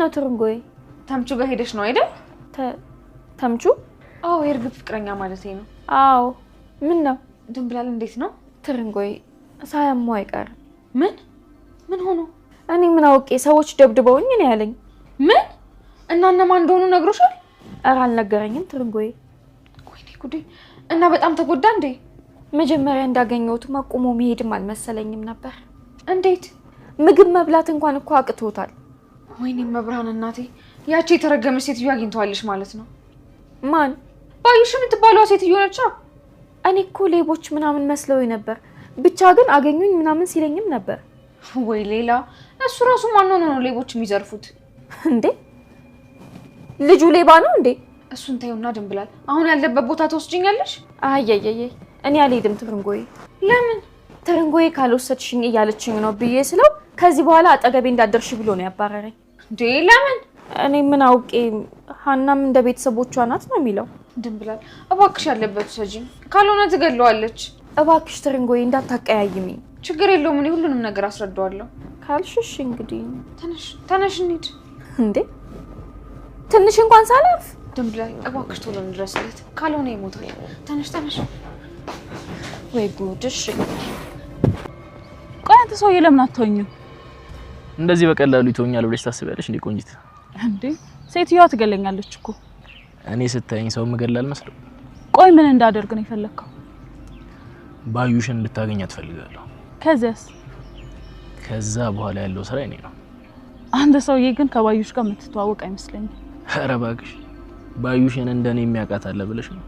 ነው ትርንጎይ? ተምቹ ጋር ሄደሽ ነው አይደል? ተምቹ? አዎ የርግብ ፍቅረኛ ማለት ነው። አዎ ምን ነው? ድንብላል እንዴት ነው? ትርንጎይ ሳያሙ አይቀር። ምን ሆኖ? እኔ ምን አውቄ ሰዎች ደብድበውኝ ነው ያለኝ። ምን? እና እነማን እንደሆኑ ነግሮሻል? ኧረ አልነገረኝም ትርንጎይ። ወይኔ ጉዴ! እና በጣም ተጎዳ እንዴ? መጀመሪያ እንዳገኘሁት ቆሞ መሄድም አልመሰለኝም ነበር። እንዴት? ምግብ መብላት እንኳን እኮ አቅቶታል። ወይኔ መብርሃን እናቴ! ያቺ የተረገመች ሴትዮ አግኝተዋለሽ ማለት ነው። ማን? ባዩሽ የምትባለዋ ሴትዮ ነች። እኔ እኮ ሌቦች ምናምን መስለውኝ ነበር። ብቻ ግን አገኙኝ ምናምን ሲለኝም ነበር። ወይ ሌላ! እሱ ራሱ ማን ሆኖ ነው ሌቦች የሚዘርፉት እንዴ? ልጁ ሌባ ነው እንዴ? እሱን ታዩና ድንብላል፣ አሁን ያለበት ቦታ ተወስጂኛለሽ? አየየየ እኔ አልሄድም ትርንጎይ። ለምን? ትርንጎይ ካልወሰድሽኝ እያለችኝ ነው ብዬ ስለው ከዚህ በኋላ አጠገቤ እንዳደርሽ ብሎ ነው ያባረረኝ። እንዴ ለምን? እኔ ምን አውቄ። ሀናም እንደ ቤተሰቦቿ ናት ነው የሚለው። ድንብላል እባክሽ ያለበት ሰጂኝ፣ ካልሆነ ትገለዋለች። እባክሽ ትርንጎይ እንዳታቀያይሚኝ። ችግር የለውም እኔ ሁሉንም ነገር አስረዳዋለሁ። ካልሽሽ እንግዲህ ተነሽ እንሂድ። እንዴ ትንሽ እንኳን ሳላርፍ። ድንብላል እባክሽ ቶሎ እንድረስለት፣ ካልሆነ ይሞታል። ተነሽ። ወይ ጉድሽ! ቆይ አንተ ሰውዬ ለምን አትተውኝም? እንደዚህ በቀላሉ ይተውኛል ብለሽ ታስቢያለሽ እንዴ ቆንጂት? እንዴ ሴትዮዋ ትገለኛለች እኮ። እኔ ስታይኝ ሰው መገላል መስለው። ቆይ ምን እንዳደርግ ነው የፈለከው? ባዩሽን እንድታገኛት ፈልጋለሁ። ከዛ በኋላ ያለው ስራ እኔ ነው። አንተ ሰውዬ ግን ከባዩሽ ጋር የምትተዋወቅ አይመስለኝም። ኧረ እባክሽ ባዩሽን እንደኔ የሚያውቃት አለ ብለሽ ነው?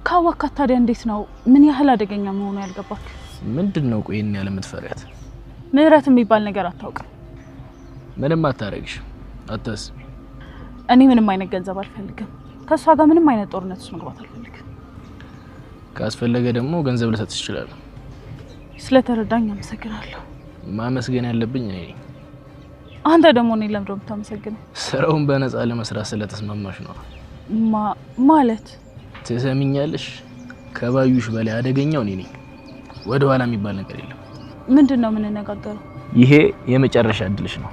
ካወካት ታዲያ እንዴት ነው ምን ያህል አደገኛ መሆኑ ያልገባክ? ምንድነው ቆይ እኔ ያለ የምትፈሪያት? ምህረት የሚባል ነገር አታውቅም። ምንም አታረግሽ፣ አታስቢ። እኔ ምንም አይነት ገንዘብ አልፈልግም። ከሷ ጋር ምንም አይነት ጦርነት ውስጥ መግባት አልፈልግም። ካስፈለገ ደግሞ ገንዘብ ልሰጥሽ ይችላል። ስለተረዳኝ አመሰግናለሁ። ማመስገን ያለብኝ እኔ ነኝ። አንተ ደግሞ እኔ ለምን ነው የምታመሰግነው? ስራውን በነፃ ለመስራት ስለተስማማሽ ነው። ማለት ትሰሚኛለሽ? ከባዩሽ በላይ አደገኛው እኔ ነኝ። ወደ ኋላ የሚባል ነገር የለም። ምንድነው የምንነጋገረው? ይሄ የመጨረሻ እድልሽ ነው።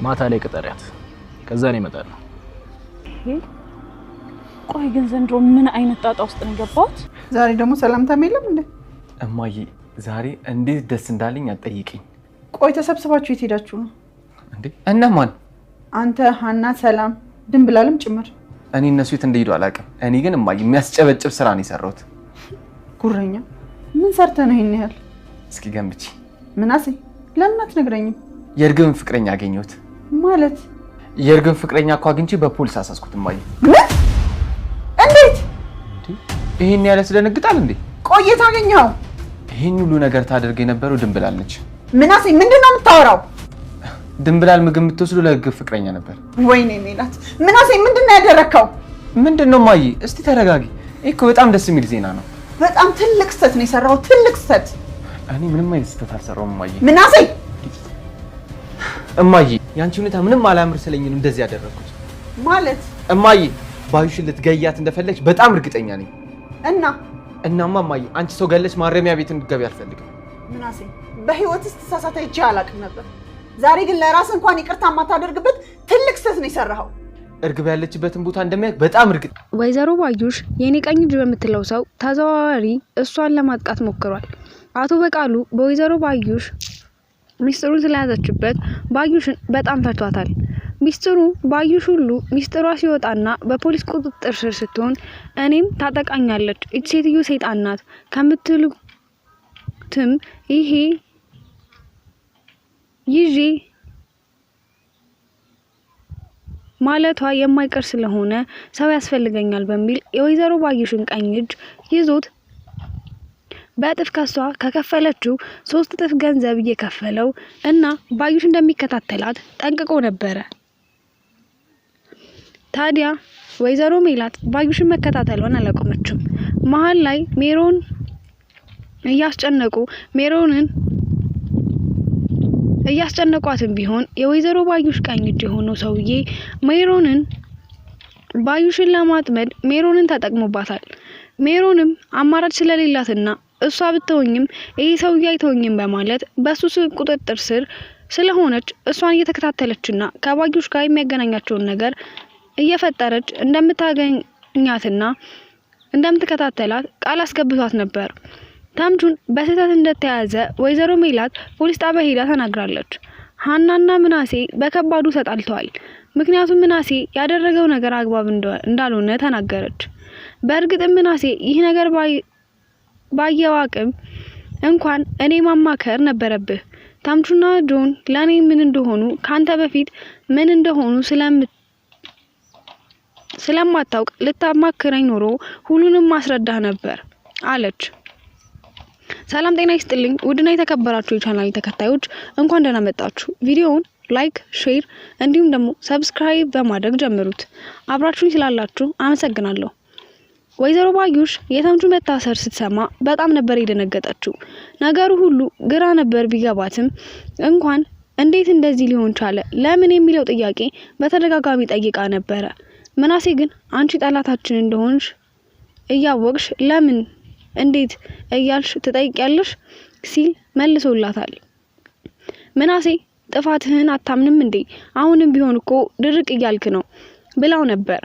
ማታ ላይ ቅጠሪያት፣ ከዛ ነው እመጣለሁ። ቆይ ግን ዘንድሮ ምን አይነት ጣጣ ውስጥ ነው የገባሁት? ዛሬ ደግሞ ሰላምታም የለም እንዴ? እማዬ ዛሬ እንዴት ደስ እንዳለኝ አትጠይቂኝ። ቆይ ተሰብስባችሁ የት ሄዳችሁ ነው እንዴ? እነማን? አንተ፣ ሀና፣ ሰላም፣ ድንብላልም ጭምር። እኔ እነሱ የት እንደሄዱ አላውቅም። እኔ ግን እማዬ የሚያስጨበጭብ ስራ ነው የሰራሁት። ጉረኛ! ምን ሰርተህ ነው ይሄን ያህል? እስኪ ገምቺ። ምናሴ ለምን አትነግረኝም? የእርግብን ፍቅረኛ አገኘሁት። ማለት? የእርግብን ፍቅረኛ እኮ አግኝቼ በፖሊስ አሳስኩት እማዬ። ምን? እንዴት? ይሄን ያለ ያስደነግጣል እንዴ? ቆየት አገኘኸው? ይሄን ሁሉ ነገር ታደርግ የነበረው ድንብላል ነች። ምናሴ ምንድነው የምታወራው? ድንብላል ምግብ የምትወስዱ ለእርግብ ፍቅረኛ ነበር። ወይኔ ሜላት! ምናሴ ምንድነው ያደረከው? ምንድነው እማዬ? እስቲ ተረጋጊ። ይሄ እኮ በጣም ደስ የሚል ዜና ነው። በጣም ትልቅ ስህተት ነው የሰራው፣ ትልቅ ስህተት። እኔ ምንም አይነት ስህተት አልሰራሁም እማዬ። ምናሴ! እማዬ ያንቺ ሁኔታ ምንም አላምር ስለኝ ነው እንደዚህ ያደረኩት። ማለት? እማዬ ባዩሽን ልትገያት እንደፈለግሽ በጣም እርግጠኛ ነኝ። እናማ እማዬ አንቺ ሰው ገለሽ ማረሚያ ቤት እንድትገቢ አልፈልግም። ምናሴ በህይወትስ ተሳሳተ ይቼ አላውቅም ነበር። ዛሬ ግን ለራስ እንኳን ይቅርታ የማታደርግበት ትልቅ ስህተት ነው የሰራኸው። እርግብ ያለችበትን ቦታ እንደሚያውቅ በጣም እርግጥ። ወይዘሮ ባዩሽ የኔ ቀኝ እጅ በምትለው ሰው ተዘዋዋሪ እሷን ለማጥቃት ሞክሯል። አቶ በቃሉ በወይዘሮ ባዩሽ ሚስጥሩን ስለያዘችበት ባዩሽን በጣም ፈርቷታል። ሚስጥሩ ባዩሽ ሁሉ ሚስጥሯ ሲወጣና በፖሊስ ቁጥጥር ስር ስትሆን እኔም ታጠቃኛለች እቺ ሴትዮ ሰይጣን ናት ከምትሉትም ይዤ ማለቷ የማይቀር ስለሆነ ሰው ያስፈልገኛል በሚል የወይዘሮ ባዩሽን ቀኝ እጅ ይዞት በእጥፍ ከሷ ከከፈለችው 3 እጥፍ ገንዘብ እየከፈለው እና ባዩሽ እንደሚከታተላት ጠንቅቆ ነበረ። ታዲያ ወይዘሮ ሜላት ባዩሽን መከታተሏን አላቆመችም። መሀል ላይ ሜሮን እያስጨነቋትም ቢሆን የወይዘሮ ባዩሽ ቀኝ እጅ የሆነው ሰውዬ ባዩሽን ለማጥመድ ሜሮንን ተጠቅሞባታል። ሜሮንም አማራጭ ስለሌላትና እሷ ብትሆኝም ይሄ ሰውዬ አይተውኝም በማለት በሱ ቁጥጥር ስር ስለሆነች እሷን እየተከታተለችና ከባዩሽ ጋር የሚያገናኛቸውን ነገር እየፈጠረች እንደምታገኛትና እንደምትከታተላት ቃል አስገብቷት ነበር። ተምቹን በስህተት እንደተያዘ ወይዘሮ ሜላት ፖሊስ ጣቢያ ሄዳ ተናግራለች። ሀናና ምናሴ በከባዱ ተጣልተዋል። ምክንያቱም ምናሴ ያደረገው ነገር አግባብ እንዳልሆነ ተናገረች። በእርግጥም ምናሴ ይህ ነገር ባየው አቅም እንኳን እኔ ማማከር ነበረብህ። ተምቹና ጆን ለኔ ምን እንደሆኑ ካንተ በፊት ምን እንደሆኑ ስለማታውቅ ልታማክረኝ ኖሮ ሁሉንም ማስረዳህ ነበር አለች። ሰላም ጤና ይስጥልኝ ውድና የተከበራችሁ የቻናሌ ተከታዮች እንኳን ደህና መጣችሁ። ቪዲዮውን ላይክ፣ ሼር እንዲሁም ደግሞ ሰብስክራይብ በማድረግ ጀምሩት። አብራችሁኝ ስላላችሁ አመሰግናለሁ። ወይዘሮ ባዩሽ የተምቹ መታሰር ስትሰማ በጣም ነበር የደነገጠችው። ነገሩ ሁሉ ግራ ነበር ቢገባትም እንኳን እንዴት እንደዚህ ሊሆን ቻለ ለምን የሚለው ጥያቄ በተደጋጋሚ ጠይቃ ነበረ። ምናሴ ግን አንቺ ጠላታችን እንደሆንሽ እያወቅሽ ለምን እንዴት እያልሽ ትጠይቂያለሽ ሲል መልሶላታል። ምናሴ ጥፋትህን አታምንም እንዴ? አሁንም ቢሆን እኮ ድርቅ እያልክ ነው ብላው ነበር።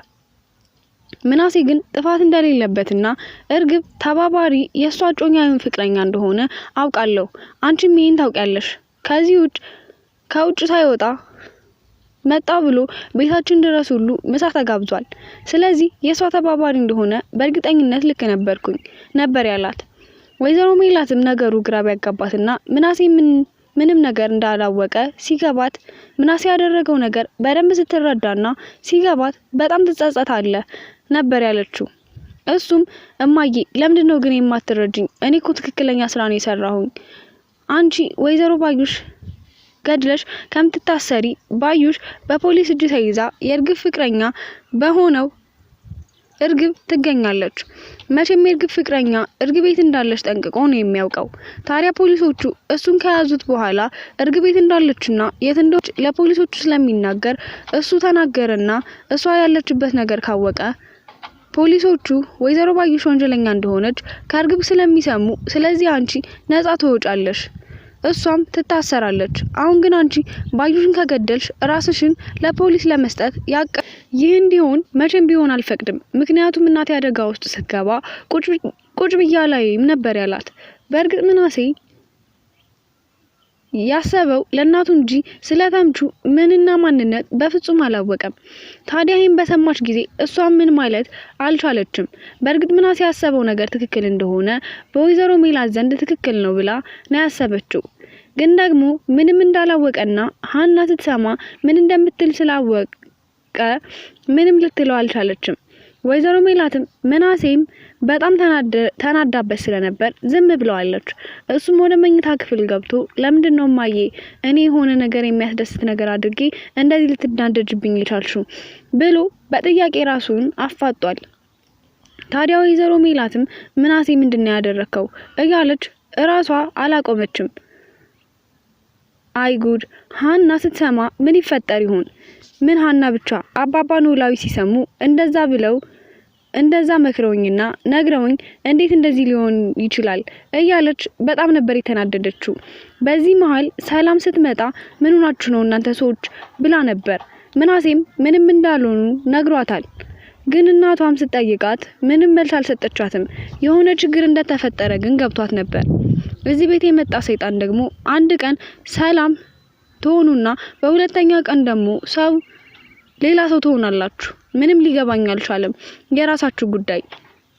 ምናሴ ግን ጥፋት እንደሌለበትና እርግብ ተባባሪ የሷ ጮኛውን ፍቅረኛ እንደሆነ አውቃለሁ። አንቺም ይሄን ታውቂያለሽ። ከውጭ ሳይወጣ መጣ ብሎ ቤታችን ድረስ ሁሉ ምሳ ተጋብዟል። ስለዚህ የሷ ተባባሪ እንደሆነ በእርግጠኝነት ልክ ነበርኩኝ ነበር ያላት። ወይዘሮ ሜላትም ነገሩ ግራ ቢያጋባትና ምናሴ ምንም ነገር እንዳላወቀ ሲገባት ምናሴ ያደረገው ነገር በደንብ ስትረዳና ሲገባት በጣም ትጸጸታለህ ነበር ያለችው። እሱም እማዬ ለምንድነው ግን የማትረጅኝ? እኔ እኮ ትክክለኛ ስራ ነው የሰራሁኝ። አንቺ ወይዘሮ ባዩሽ ገድለሽ ከምትታሰሪ ባዩሽ በፖሊስ እጅ ተይዛ የእርግብ ፍቅረኛ በሆነው እርግብ ትገኛለች። መቼም የእርግብ ፍቅረኛ እርግብ ቤት እንዳለች ጠንቅቆ ነው የሚያውቀው። ታዲያ ፖሊሶቹ እሱን ከያዙት በኋላ እርግብ ቤት እንዳለችና የት እንደሆነች ለፖሊሶቹ ስለሚናገር እሱ ተናገረና እሷ ያለችበት ነገር ካወቀ ፖሊሶቹ ወይዘሮ ባዩሽ ወንጀለኛ እንደሆነች ከእርግብ ስለሚሰሙ ስለዚህ አንቺ ነጻ ትወጫለሽ፣ እሷም ትታሰራለች። አሁን ግን አንቺ ባዩሽን ከገደልሽ ራስሽን ለፖሊስ ለመስጠት ይህ እንዲሆን መቼም ቢሆን አልፈቅድም። ምክንያቱም እናቴ አደጋ ውስጥ ስትገባ ቁጭ ብያ ላይም ነበር ያላት። በእርግጥ ምናሴ ያሰበው ለእናቱ እንጂ ስለተምቹ ምንና ማንነት በፍጹም አላወቀም። ታዲያ ይሄን በሰማች ጊዜ እሷ ምን ማለት አልቻለችም። በእርግጥ ምናሴ ያሰበው ነገር ትክክል እንደሆነ በወይዘሮ ሜላት ዘንድ ትክክል ነው ብላ ነው ያሰበችው። ግን ደግሞ ምንም እንዳላወቀና ሀና ስትሰማ ምን እንደምትል ስላወቀ ምንም ልትለው አልቻለችም። ወይዘሮ ሜላትም ምናሴም በጣም ተናዳበት ስለነበር ዝም ብለዋለች። እሱም ወደ መኝታ ክፍል ገብቶ ለምንድነው ማዬ እኔ የሆነ ነገር የሚያስደስት ነገር አድርጌ እንደዚህ ልትናደጅብኝ የቻልሽው ብሎ በጥያቄ ራሱን አፋጧል። ታዲያ ወይዘሮ ሜላትም ምናሴ ምንድነው ያደረከው እያለች እራሷ አላቆመችም። አይ ጉድ! ሀና ስትሰማ ምን ይፈጠር ይሆን? ምን ሀና ብቻ አባባ ኖላዊ ሲሰሙ እንደዛ መክረውኝና ነግረውኝ እንዴት እንደዚህ ሊሆን ይችላል እያለች በጣም ነበር የተናደደችው። በዚህ መሃል ሰላም ስትመጣ ምን ሆናችሁ ነው እናንተ ሰዎች ብላ ነበር። ምናሴም ምንም እንዳልሆኑ ነግሯታል። ግን እናቷም ስትጠይቃት ምንም መልስ አልሰጠቻትም። የሆነ ችግር እንደተፈጠረ ግን ገብቷት ነበር። እዚህ ቤት የመጣ ሰይጣን ደግሞ አንድ ቀን ሰላም ትሆኑና በሁለተኛ ቀን ደግሞ ሌላ ሰው ትሆናላችሁ። ምንም ሊገባኝ አልቻለም። የራሳችሁ ጉዳይ።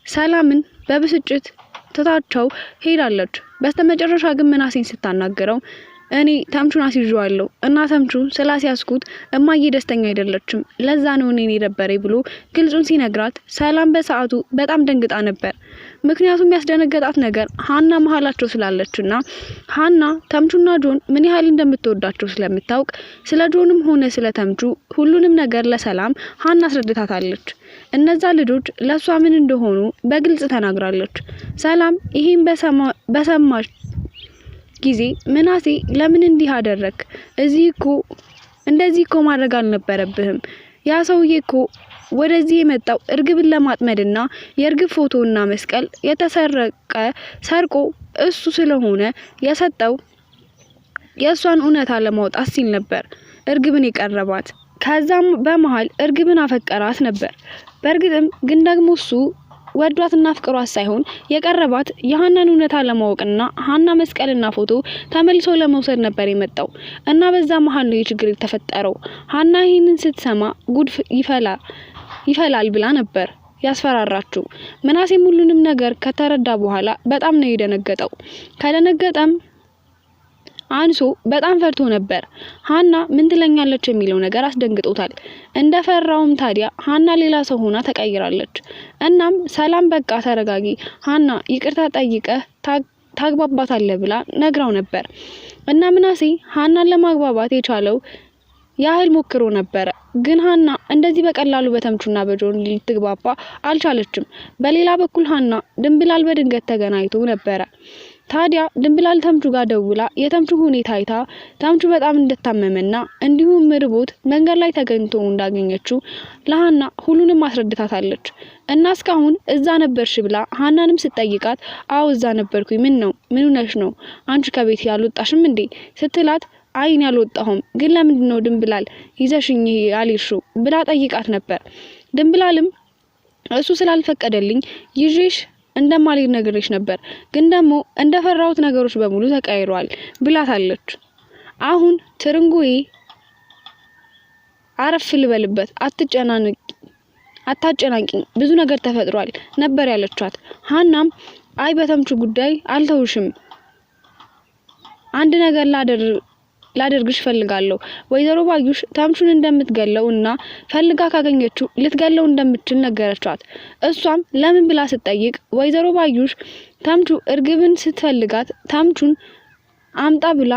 ሰላምን በብስጭት ትታቸው ሄዳለች። በስተመጨረሻ ግን ምናሴን ስታናገረው እኔ ተምቹን አስይዤዋለሁ እና ተምቹን ስላስያዝኩት እማዬ ደስተኛ አይደለችም፣ ለዛ ነው እኔ የደበረኝ ብሎ ግልጹን ሲነግራት ሰላም በሰዓቱ በጣም ደንግጣ ነበር። ምክንያቱም ያስደነገጣት ነገር ሀና መሀላቸው ስላለችና ሀና ተምቹና ጆን ምን ያህል እንደምትወዳቸው ስለምታውቅ ስለ ጆንም ሆነ ስለ ተምቹ ሁሉንም ነገር ለሰላም ሀና አስረድታታለች። እነዛ ልጆች ለሷ ምን እንደሆኑ በግልጽ ተናግራለች። ሰላም ይሄን በሰማች ጊዜ ምናሴ ለምን እንዲህ አደረክ? እንደዚህ እኮ ማድረግ አልነበረብህም። ያ ሰውዬ እኮ ወደዚህ የመጣው እርግብን ለማጥመድና የእርግብ ፎቶና መስቀል የተሰረቀ ሰርቆ እሱ ስለሆነ የሰጠው የእሷን እውነታ ለማውጣት ሲል ነበር እርግብን የቀረባት። ከዛም በመሃል እርግብን አፈቀራት ነበር። በእርግጥም ግን ደግሞ እሱ ወዷትና ፍቅሯት ሳይሆን የቀረባት የሃናን እውነታ ለማወቅና ሃና መስቀልና ፎቶ ተመልሶ ለመውሰድ ነበር የመጣው እና በዛ መሃል ነው የችግር የተፈጠረው። ሃና ይሄንን ስትሰማ ጉድ ይፈላል ብላ ነበር ያስፈራራችው። ምናሴም ሁሉንም ነገር ከተረዳ በኋላ በጣም ነው የደነገጠው። ከደነገጠም አንሶ በጣም ፈርቶ ነበር። ሃና ምን ትለኛለች የሚለው ነገር አስደንግጦታል። እንደፈራውም ታዲያ ሃና ሌላ ሰው ሆና ተቀይራለች። እናም ሰላም በቃ ተረጋጊ ሃና ይቅርታ ጠይቀህ ታግባባታለህ ብላ ነግራው ነበር። እና ምናሴ ሃናን ለማግባባት የቻለው ያህል ሞክሮ ነበር። ግን ሃና እንደዚህ በቀላሉ በተምቹና በጆን ልትግባባ አልቻለችም። በሌላ በኩል ሃና ድንብላል በድንገት ተገናኝቶ ነበር። ታዲያ ድንብላል ተምቹ ጋር ደውላ የተምቹ ሁኔታ አይታ ተምቹ በጣም እንደታመመና እንዲሁም ርቦት መንገድ ላይ ተገኝቶ እንዳገኘችው ለሃና ሁሉንም አስረድታታለች። እና እስካሁን እዛ ነበርሽ ብላ ሃናንም ስትጠይቃት አው እዛ ነበርኩኝ፣ ምን ሆነሽ ነው አንቺ ከቤት ያልወጣሽም እንዴ ስትላት አይን ያልወጣሁም ግን ለምንድን ነው ድንብላል ይዘሽኝ ያልሽው ብላ ጠይቃት ነበር። ድንብላልም እሱ ስላልፈቀደልኝ ይዤሽ እንደማልሄድ ነግሬሽ ነበር፣ ግን ደግሞ እንደፈራሁት ነገሮች በሙሉ ተቀይሯል ብላታለች። አሁን ትርንጎዬ አረፍ ልበልበት፣ አታጨናቂኝ፣ ብዙ ነገር ተፈጥሯል ነበር ያለቻት። ሃናም አይ በተምቹ ጉዳይ አልተውሽም፣ አንድ ነገር ላደርግሽ ፈልጋለሁ። ወይዘሮ ባዩሽ ተምቹን እንደምትገለው እና ፈልጋ ካገኘችው ልትገለው እንደምትችል ነገረቻት። እሷም ለምን ብላ ስትጠይቅ ወይዘሮ ባዩሽ ተምቹ እርግብን ስትፈልጋት ተምቹን አምጣ ብላ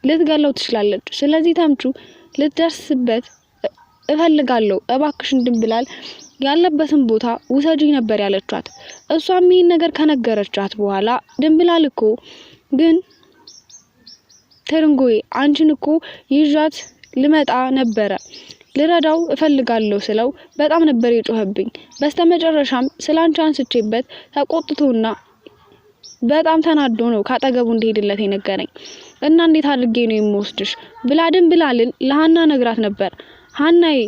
ልትገለው ትችላለች። ስለዚህ ተምቹ ልትደርስበት እፈልጋለሁ፣ እባክሽን ድንብላል ያለበትን ቦታ ውሰጂ ነበር ያለቻት። እሷም ይህን ነገር ከነገረቻት በኋላ ድንብላል እኮ ግን ትርንጎዬ አንቺን እኮ ይዣት ልመጣ ነበረ፣ ልረዳው እፈልጋለሁ ስለው በጣም ነበር የጮህብኝ። በስተመጨረሻም ስላንቺ አንስቼበት ተቆጥቶና በጣም ተናዶ ነው ካጠገቡ እንደሄድለት የነገረኝ እና እንዴት አድርጌ ነው የምወስድሽ ብላ ድንብላልን ለሃና ነግራት ነበር። ሃናዬ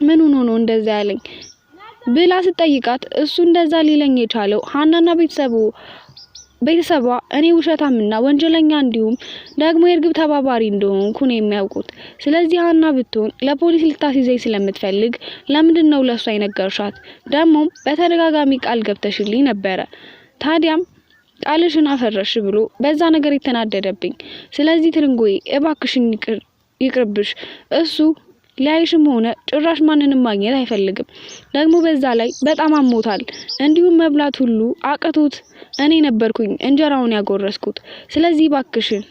ምን ሆኖ ነው እንደዛ ያለኝ ብላ ስትጠይቃት እሱ እንደዛ ሊለኝ የቻለው ሃናና ቤተሰቧ እኔ ውሸታምና ወንጀለኛ እንዲሁም ደግሞ የእርግብ ተባባሪ እንደሆንኩ ነው የሚያውቁት። ስለዚህ ሃና ብትሆን ለፖሊስ ልታስይዘኝ ስለምትፈልግ ለምንድነው ለሷ የነገርሻት? ደሞም በተደጋጋሚ ቃል ገብተሽልኝ ነበረ። ታዲያም ቃልሽን አፈረሽ ብሎ በዛ ነገር የተናደደብኝ። ስለዚህ ትርንጎዬ እባክሽን ይቅርብሽ። እሱ ሊያይሽም ሆነ ጭራሽ ማንንም ማግኘት አይፈልግም። ደግሞ በዛ ላይ በጣም አሞታል። እንዲሁም መብላት ሁሉ አቅቶት እኔ ነበርኩኝ እንጀራውን ያጎረስኩት። ስለዚህ ባክሽን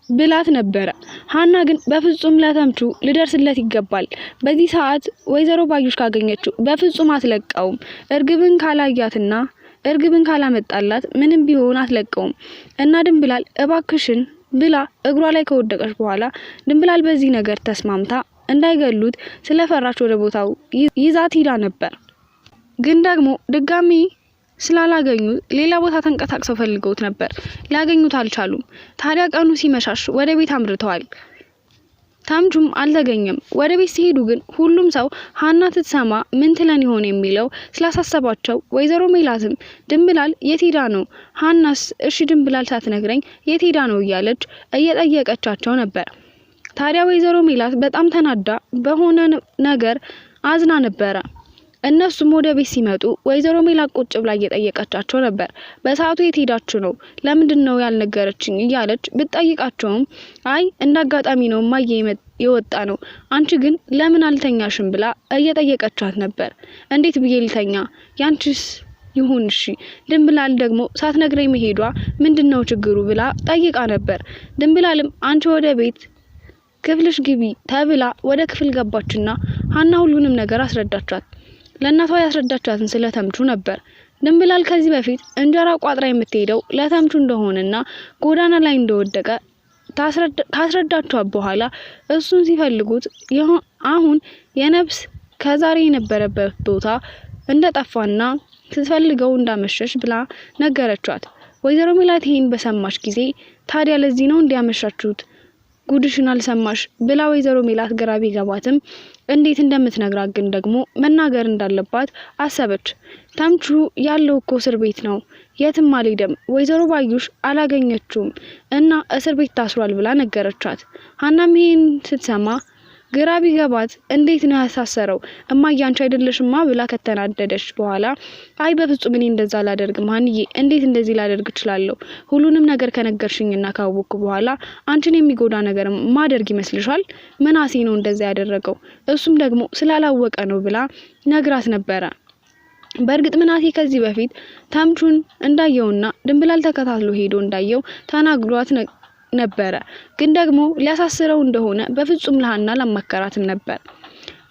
ብላት ነበረ። ሃና ግን በፍጹም ለተምቹ ልደርስለት ይገባል። በዚህ ሰዓት ወይዘሮ ባዩሽ ካገኘችው በፍጹም አትለቀውም። እርግብን ካላያትና እርግብን ካላመጣላት ምንም ቢሆን አትለቀውም። እና ድንብላል እባክሽን ብላ እግሯ ላይ ከወደቀች በኋላ ድንብላል በዚህ ነገር ተስማምታ እንዳይገሉት ስለፈራች ወደ ቦታው ይዛት ሄዳ ነበር። ግን ደግሞ ድጋሚ ስላላገኙት ሌላ ቦታ ተንቀሳቅሰው ፈልገውት ነበር። ሊያገኙት አልቻሉም። ታዲያ ቀኑ ሲመሻሽ ወደ ቤት አምርተዋል። ተምቹም አልተገኘም። ወደ ቤት ሲሄዱ ግን ሁሉም ሰው ሃና ትሰማ ምን ትለን ይሆን የሚለው ስላሳሰባቸው ወይዘሮ ሜላትም ድንብላል የት ሄዳ ነው? ሃናስ እሺ ድንብላል ሳትነግረኝ የት ሄዳ ነው እያለች እየጠየቀቻቸው ነበር። ታዲያ ወይዘሮ ሜላት በጣም ተናዳ በሆነ ነገር አዝና ነበረ። እነሱም ወደ ቤት ሲመጡ ወይዘሮ ሜላት ቁጭ ብላ እየጠየቀቻቸው ነበር። በሰዓቱ የት ሄዳችሁ ነው? ለምንድነው ያልነገረችኝ እያለች ብትጠይቃቸውም አይ እንዳጋጣሚ ነው ማየ የወጣ ነው፣ አንቺ ግን ለምን አልተኛሽም ብላ እየጠየቀቻት ነበር። እንዴት ብዬ ልተኛ? ያንቺስ ይሁን እሺ። ድንብላል ደግሞ ሳትነግረኝ መሄዷ ምንድነው ችግሩ ብላ ጠይቃ ነበር። ድንብላልም አንቺ ወደ ቤት ክፍልሽ ግቢ ተብላ ወደ ክፍል ገባችና ሃና ሁሉንም ነገር አስረዳቻት። ለእናቷ ያስረዳቻትን ስለ ተምቹ ነበር። ድንብላል ከዚህ በፊት እንጀራ ቋጥራ የምትሄደው ለተምቹ እንደሆነና ጎዳና ላይ እንደወደቀ ካስረዳቻት በኋላ እሱን ሲፈልጉት አሁን የነፍስ ከዛሬ የነበረበት ቦታ እንደጠፋና ስትፈልገው እንዳመሸሽ ብላ ነገረቻት። ወይዘሮ ሜላት ይሄን በሰማች ጊዜ ታዲያ ለዚህ ነው እንዲያመሻችሁት ጉድሽን አልሰማሽ ብላ ወይዘሮ ሜላት ግራ ቢገባትም እንዴት እንደምትነግራት ግን ደግሞ መናገር እንዳለባት አሰበች። ተምቹ ያለው እኮ እስር ቤት ነው፣ የትም አልሄደም፣ ወይዘሮ ባዩሽ አላገኘችውም እና እስር ቤት ታስሯል ብላ ነገረቻት። ሀናም ይሄን ስትሰማ ግራ ቢገባት እንዴት ነው ያሳሰረው እማዬ አንቺ አይደለሽማ ብላ ከተናደደች በኋላ አይ በፍጹም እኔ እንደዛ አላደርግም ሀንዬ፣ እንዴት እንደዚህ ላደርግ እችላለሁ? ሁሉንም ነገር ከነገርሽኝና ካወቅኩ በኋላ አንቺን የሚጎዳ ነገር ማደርግ ይመስልሻል? ምናሴ ነው እንደዛ ያደረገው፣ እሱም ደግሞ ስላላወቀ ነው ብላ ነግራት ነበረ። በእርግጥ ምናሴ ከዚህ በፊት ተምቹን እንዳየውና ድንብላል ተከታትሎ ሄዶ እንዳየው ተናግሯት ነበረ። ግን ደግሞ ሊያሳስረው እንደሆነ በፍጹም ለሀና ለማከራትም ነበር።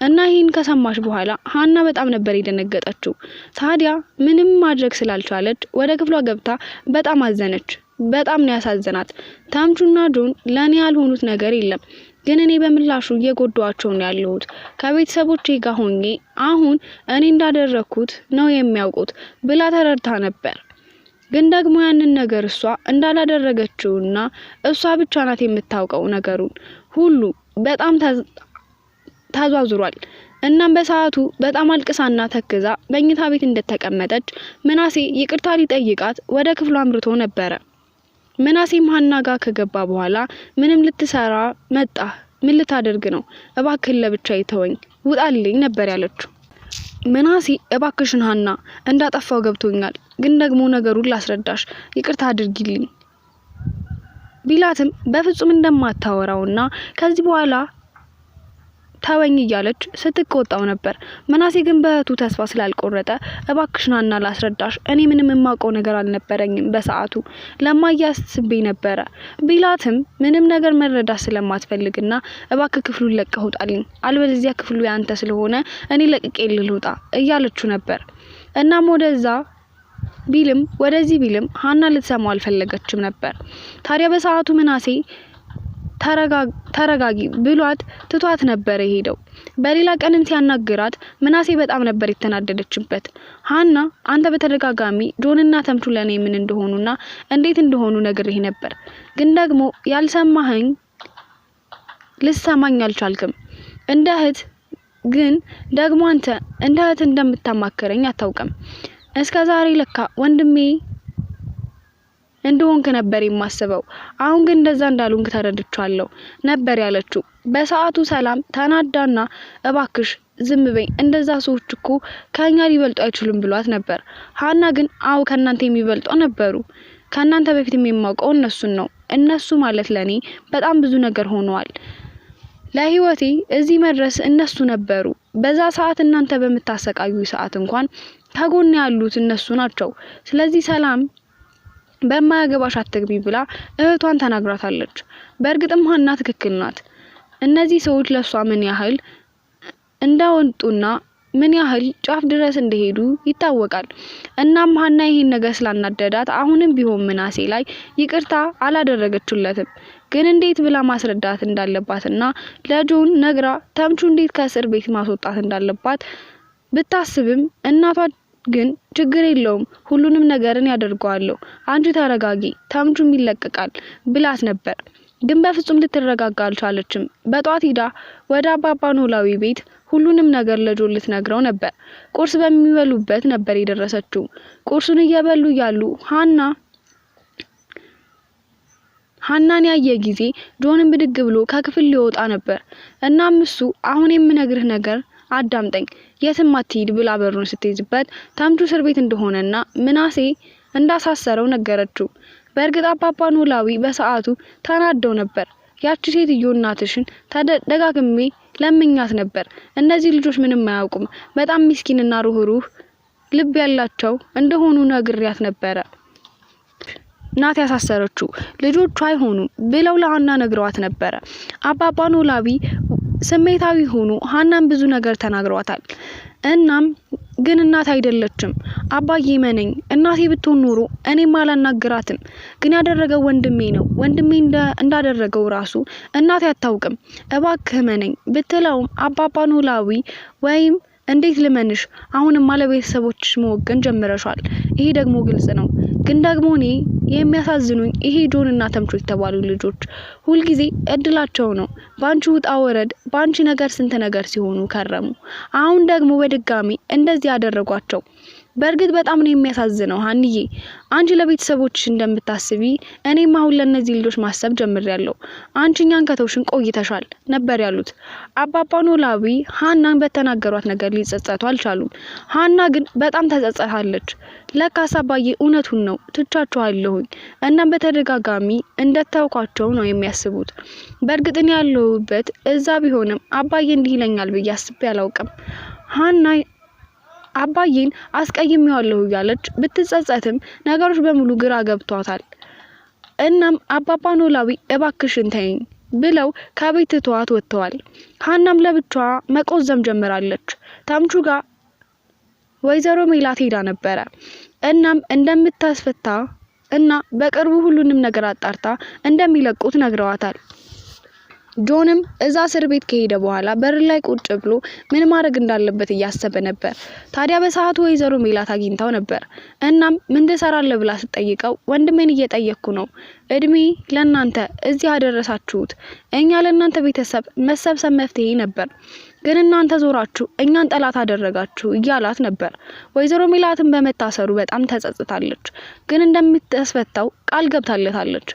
እና ይሄን ከሰማች በኋላ ሀና በጣም ነበር የደነገጠችው። ታዲያ ምንም ማድረግ ስላልቻለች ወደ ክፍሏ ገብታ በጣም አዘነች። በጣም ነው ያሳዘናት። ተምቹና ጆን ለኔ ያልሆኑት ነገር የለም፣ ግን እኔ በምላሹ እየጎዳቸው ነው ያለሁት። ከቤተሰቦቼ ጋር ሆኜ አሁን እኔ እንዳደረኩት ነው የሚያውቁት ብላ ተረድታ ነበር። ግን ደግሞ ያንን ነገር እሷ እንዳላደረገችውና እሷ ብቻ ናት የምታውቀው ነገሩን ሁሉ በጣም ታዟዙሯል። እናም በሰዓቱ በጣም አልቅሳና ተክዛ በእኝታ ቤት እንደተቀመጠች ምናሴ ይቅርታ ሊጠይቃት ወደ ክፍሉ አምርቶ ነበረ። ምናሴም ሀና ጋር ከገባ በኋላ ምንም ልትሰራ መጣ፣ ምን ልታደርግ ነው? እባክህ ለብቻዬ ተወኝ፣ ውጣልኝ ነበር ያለችው። ምናሴ እባክሽን ሀና እንዳጠፋው ገብቶኛል፣ ግን ደግሞ ነገሩን ላስረዳሽ፣ ይቅርታ አድርጊልኝ ቢላትም በፍጹም እንደማታወራውና ከዚህ በኋላ ተወኝ እያለች ስትቆጣው ነበር። ምናሴ ግን በእህቱ ተስፋ ስላልቆረጠ እባክሽን ሀና ላስረዳሽ፣ እኔ ምንም የማውቀው ነገር አልነበረኝም፣ በሰዓቱ ለማያስብኝ ነበረ ቢላትም ምንም ነገር መረዳት ስለማትፈልግና እባክህ ክፍሉን ለቀህ ውጣልኝ፣ አልበለዚያ ክፍሉ ያንተ ስለሆነ እኔ ለቅቄ ልውጣ እያለችው ነበር። እናም ወደዚህ ቢልም ሀና ልትሰማው አልፈለገችም ነበር። ታዲያ በሰዓቱ ምናሴ ተረጋጊ ብሏት ትቷት ነበር የሄደው። በሌላ ቀንም ሲያናግራት ምናሴ በጣም ነበር የተናደደችበት። ሀና አንተ በተደጋጋሚ ጆንና ተምቹ ለኔ ምን እንደሆኑና እንዴት እንደሆኑ ነግሬህ ነበር፣ ግን ደግሞ ያልሰማኸኝ ልትሰማኝ አልቻልክም። እንደ እህት ግን ደግሞ አንተ እንደ እህት እንደምታማክረኝ አታውቅም። እስከ ዛሬ ለካ ወንድሜ እንደሆንክ ነበር የማስበው፣ አሁን ግን እንደዛ እንዳሉንክ ተረድቻለሁ ነበር ያለችው። በሰዓቱ ሰላም ተናዳና እባክሽ ዝም በይ፣ እንደዛ ሰዎች እኮ ከኛ ሊበልጡ አይችሉም ብሏት ነበር። ሀና ግን አው ከናንተ የሚበልጡ ነበሩ፣ ከናንተ በፊት የማውቀው እነሱን ነው። እነሱ ማለት ለኔ በጣም ብዙ ነገር ሆነዋል። ለህይወቴ እዚህ መድረስ እነሱ ነበሩ። በዛ ሰዓት እናንተ በመታሰቃዩ ሰዓት እንኳን ከጎን ያሉት እነሱ ናቸው። ስለዚህ ሰላም በማያገባሽ አትግቢ ብላ እህቷን ተናግራታለች። በእርግጥም ሀና ትክክል ናት። እነዚህ ሰዎች ለሷ ምን ያህል እንዳወጡና ምን ያህል ጫፍ ድረስ እንደሄዱ ይታወቃል። እናም ሀና ይሄን ነገር ስላናደዳት አሁንም ቢሆን ምናሴ ላይ ይቅርታ አላደረገችለትም። ግን እንዴት ብላ ማስረዳት እንዳለባትና ለጆን ነግራ ተምቹ እንዴት ከእስር ቤት ማስወጣት እንዳለባት ብታስብም እናቷ ግን ችግር የለውም ሁሉንም ነገርን ያደርጋለሁ፣ አንቺ ተረጋጊ፣ ተምቹም ይለቀቃል ብላት ነበር። ግን በፍጹም ልትረጋጋ አልቻለችም። በጧት ሄዳ ወደ አባባ ኖላዊ ቤት ሁሉንም ነገር ለጆን ልትነግረው ነበር። ቁርስ በሚበሉበት ነበር የደረሰችው። ቁርሱን እየበሉ ያሉ ሀናን ያየ ጊዜ ጆንን ብድግ ብሎ ከክፍል ሊወጣ ነበር። እናም እሱ አሁን የምነግርህ ነገር አዳምጠኝ፣ የትም አትሂድ ብላ በሩን ስትይዝበት ተምቹ እስር ቤት እንደሆነና ምናሴ እንዳሳሰረው ነገረችው። በእርግጥ አባባ ኖላዊ በሰዓቱ ተናደው ነበር። ያቺ ሴትዮ እናትሽን ተደጋግሜ ለምኛት ነበር፣ እነዚህ ልጆች ምንም አያውቁም፣ በጣም ምስኪንና ሩህሩህ ልብ ያላቸው እንደሆኑ ነግሬያት ነበረ። ናት ያሳሰረችው፣ ልጆቹ አይሆኑም ብለው ለሀና ነግረዋት ነበረ። አባባ ኖላዊ ስሜታዊ ሆኖ ሀናን ብዙ ነገር ተናግረዋታል። እናም ግን እናት አይደለችም፣ አባዬ መነኝ፣ እናቴ ብትሆን ኖሮ እኔም አላናግራትም፣ ግን ያደረገው ወንድሜ ነው፣ ወንድሜ እንዳደረገው ራሱ እናቴ አታውቅም፣ እባክህ መነኝ ብትለውም አባባ ኖላዊ ወይም እንዴት ልመንሽ፣ አሁንም ለቤተሰቦችሽ መወገን ጀምረሻል፣ ይሄ ደግሞ ግልጽ ነው፣ ግን ደግሞ እኔ የሚያሳዝኑኝ ይሄ ጆን እና ተምቹ የተባሉ ልጆች ሁልጊዜ እድላቸው ነው ባንቺ ውጣ ወረድ ባንቺ ነገር ስንት ነገር ሲሆኑ ከረሙ። አሁን ደግሞ በድጋሚ እንደዚህ ያደረጓቸው። በእርግጥ በጣም ነው የሚያሳዝነው ሀንዬ። አንቺ ለቤተሰቦችሽ እንደምታስቢ እኔም አሁን ለነዚህ ልጆች ማሰብ ጀምሬያለሁ። አንቺ እኛን ከተውሽን ቆይተሻል ነበር ያሉት አባባ ኖላዊ። ሀናን በተናገሯት ነገር ሊጸጸቱ አልቻሉም። ሀና ግን በጣም ተጸጸታለች። ለካስ አባዬ እውነቱን ነው ትቻቸዋለሁኝ እናም በተደጋጋሚ እንደተውኳቸው ነው የሚያስቡት። በእርግጥ እኔ ያለሁበት እዛ ቢሆንም አባዬ እንዲህ ይለኛል ብዬ አስቤ አላውቅም። ሀና አባዬን አስቀይሜዋለሁ እያለች ብትጸጸትም ነገሮች በሙሉ ግራ ገብቷታል። እናም አባባ ኖላዊ እባክሽን ተይኝ ብለው ከቤት ተዋት ወጥተዋል። ሀናም ለብቻዋ መቆዘም ጀምራለች። ተምቹ ጋር ወይዘሮ ሜላት ሄዳ ነበረ። እናም እንደምታስፈታ እና በቅርቡ ሁሉንም ነገር አጣርታ እንደሚለቁት ነግረዋታል። ጆንም እዛ እስር ቤት ከሄደ በኋላ በር ላይ ቁጭ ብሎ ምን ማድረግ እንዳለበት እያሰበ ነበር። ታዲያ በሰዓቱ ወይዘሮ ሜላት አግኝታው ነበር። እናም ምን ትሰራለህ ብላ ስትጠይቀው ወንድሜን እየጠየቅኩ ነው፣ እድሜ ለእናንተ እዚህ ያደረሳችሁት እኛ ለእናንተ ቤተሰብ መሰብሰብ መፍትሄ ነበር፣ ግን እናንተ ዞራችሁ እኛን ጠላት አደረጋችሁ እያላት ነበር። ወይዘሮ ሜላትን በመታሰሩ በጣም ተጸጽታለች፣ ግን እንደምታስፈታው ቃል ገብታለታለች።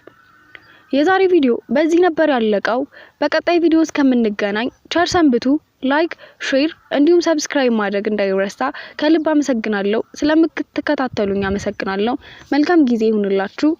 የዛሬ ቪዲዮ በዚህ ነበር ያለቀው። በቀጣይ ቪዲዮ እስከምንገናኝ ቸር ሰንብቱ። ላይክ፣ ሼር እንዲሁም ሰብስክራይብ ማድረግ እንዳይረሳ። ከልብ አመሰግናለሁ። ስለምትከታተሉኝ አመሰግናለሁ። መልካም ጊዜ ይሁንላችሁ።